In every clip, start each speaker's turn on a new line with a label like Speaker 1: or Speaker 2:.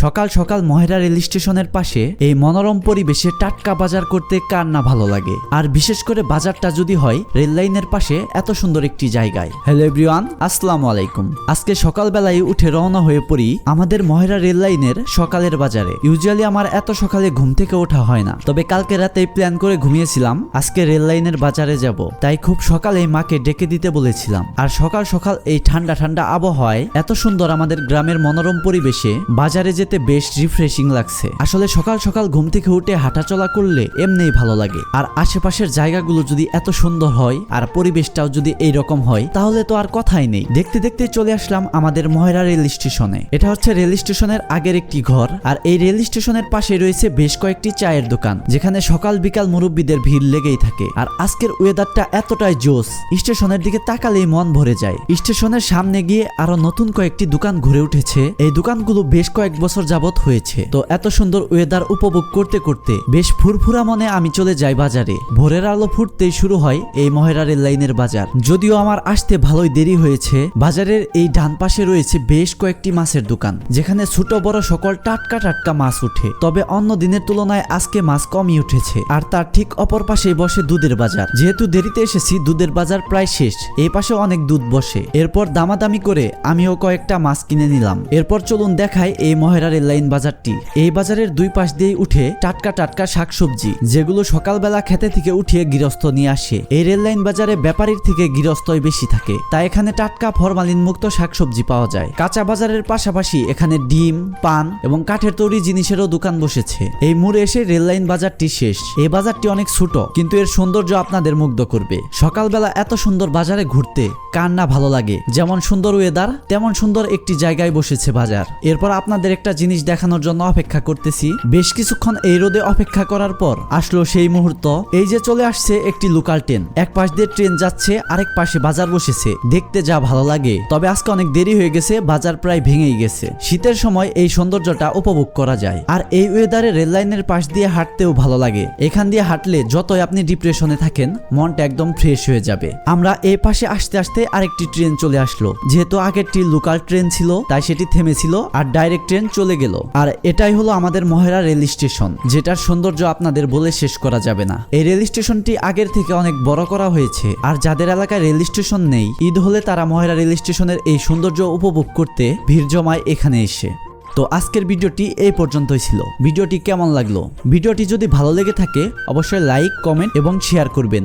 Speaker 1: সকাল সকাল মহেরা রেল স্টেশনের পাশে এই মনোরম পরিবেশে টাটকা বাজার করতে কার না ভালো লাগে, আর বিশেষ করে বাজারটা যদি হয় রেল লাইনের পাশে এত সুন্দর একটি জায়গায়। হ্যালো এভরিওয়ান, আসসালামু আলাইকুম। আজকে সকালবেলায় উঠে রওনা হয়ে পড়ি আমাদের মহেরা রেল লাইনের সকালের বাজারে। ইউজুয়ালি আমার এত সকালে ঘুম থেকে ওঠা হয় না, তবে কালকে রাতে প্ল্যান করে ঘুমিয়েছিলাম আজকে রেল লাইনের বাজারে যাব, তাই খুব সকালে মাকে ডেকে দিতে বলেছিলাম। আর সকাল সকাল এই ঠান্ডা ঠান্ডা আবহাওয়ায় এত সুন্দর আমাদের গ্রামের মনোরম পরিবেশে বাজারে যেতে বেশ রিফ্রেশিং লাগছে। আসলে সকাল সকাল ঘুম থেকে উঠে হাঁটাচলা করলে এমনিই ভালো লাগে, আর আশেপাশের জায়গাগুলো যদি এত সুন্দর হয় আর পরিবেশটাও যদি এইরকম হয় তাহলে তো আর কথাই নেই। দেখতে দেখতে চলে আসলাম আমাদের মহেরা রেল স্টেশনে। এটা হচ্ছে রেল স্টেশনের আগের একটি ঘর, আর এই রেল স্টেশনের পাশে রয়েছে বেশ কয়েকটি চায়ের দোকান, যেখানে সকাল বিকাল মুরব্বীদের ভিড় লেগেই থাকে। আর আজকের ওয়েদারটা এতটাই জোস, স্টেশনের দিকে তাকালেই মন ভরে যায়। স্টেশনের সামনে গিয়ে আরো নতুন কয়েকটি দোকান ঘুরে উঠেছে। এই দোকানগুলো বেশ কয়েক বছর যাবত হয়েছে। তো এত সুন্দর ওয়েদার উপভোগ করতে করতে বেশ ফুরফুরা মনে আমি চলে যাই বাজারে। ভোরের আলো ফুটতেই শুরু হয় এই মহেরা রেল লাইনের বাজার। যদিও আমার আসতে ভালোই দেরি হয়েছে, বাজারের এই ডান পাশে রয়েছে বেশ কয়েকটি মাছের দোকান, যেখানে ছোট বড় সকল টাটকা টাটকা মাছ উঠে। তবে অন্য দিনের তুলনায় আজকে মাছ কমই উঠেছে। আর তার ঠিক অপর পাশেই বসে দুধের বাজার। যেহেতু দেরিতে এসেছি, দুধের বাজার প্রায় শেষ। এই পাশে অনেক দুধ বসে। এরপর দামাদামি করে আমিও কয়েকটা মাছ কিনে নিলাম। এরপর চলুন দেখাই এই মহেরা রেল লাইন বাজারটি। এই বাজারের দুই পাশ দিয়ে উঠে টাটকা টাটকা শাকসবজি, যেগুলো সকালবেলা খেতে থেকে উঠিয়ে গৃহস্থ নিয়ে আসে। এই রেল লাইন বাজারে ব্যাপারীর থেকে গৃহস্থই বেশি থাকে, তাই এখানে টাটকা ফরমালিন মুক্ত শাকসবজি পাওয়া যায়। কাঁচা বাজারের পাশাপাশি এখানে ডিম, পান এবং কাঠের তৈরি জিনিসেরও দোকান বসেছে। এই মোড়ে এসে রেল লাইন বাজারটি শেষ। এই বাজারটি অনেক ছোট, কিন্তু এর সৌন্দর্য আপনাদের মুগ্ধ করবে। সকালবেলা এত সুন্দর বাজারে ঘুরতে কার না ভালো লাগে। যেমন সুন্দর ওয়েদার, তেমন সুন্দর একটি জায়গায় বসেছে বাজার। এরপর আপনাদের একটা জিনিস দেখানোর জন্য অপেক্ষা করতেছি। বেশ কিছুক্ষণ এই রোদে অপেক্ষা করার পর আসলো সেই মুহূর্ত। এই যে চলে আসছে একটি লোকাল ট্রেন। এক পাশ দিয়ে ট্রেন যাচ্ছে, আরেক পাশে বাজার বসেছে। দেখতে যা ভালো লাগে। তবে আজকে অনেক দেরি হয়ে গেছে, বাজার প্রায় ভেঙেই গেছে। শীতের সময় এই সৌন্দর্যটা উপভোগ করা যায়। আর এই ওয়েদারে রেল লাইনের পাশ দিয়ে হাঁটতেও ভালো লাগে। এখান দিয়ে হাঁটলে যতই আপনি ডিপ্রেশনে থাকেন, মনটা একদম ফ্রেশ হয়ে যাবে। আমরা এই পাশে আসতে আসতে আরেকটি ট্রেন চলে আসলো। যেহেতু আগেরটি লোকাল ট্রেন ছিল, তাই সেটি থেমেছিল আর ডাইরেক্ট ট্রেন চলে গেল। আর এটাই হলো আমাদের মহেরা রেল স্টেশন, যেটার সৌন্দর্য আপনাদের বলে শেষ করা যাবে না। এই রেল স্টেশনটি আগের থেকে অনেক বড় করা হয়েছে। আর যাদের এলাকায় রেল স্টেশন নেই, ঈদ হলে তারা মহেরা রেল স্টেশনের এই সৌন্দর্য উপভোগ করতে ভিড় জমায় এখানে এসে। তো আজকের ভিডিওটি এই পর্যন্তই ছিল। ভিডিওটি কেমন লাগলো? ভিডিওটি যদি ভালো লেগে থাকে অবশ্যই লাইক, কমেন্ট এবং শেয়ার করবেন।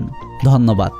Speaker 1: ধন্যবাদ।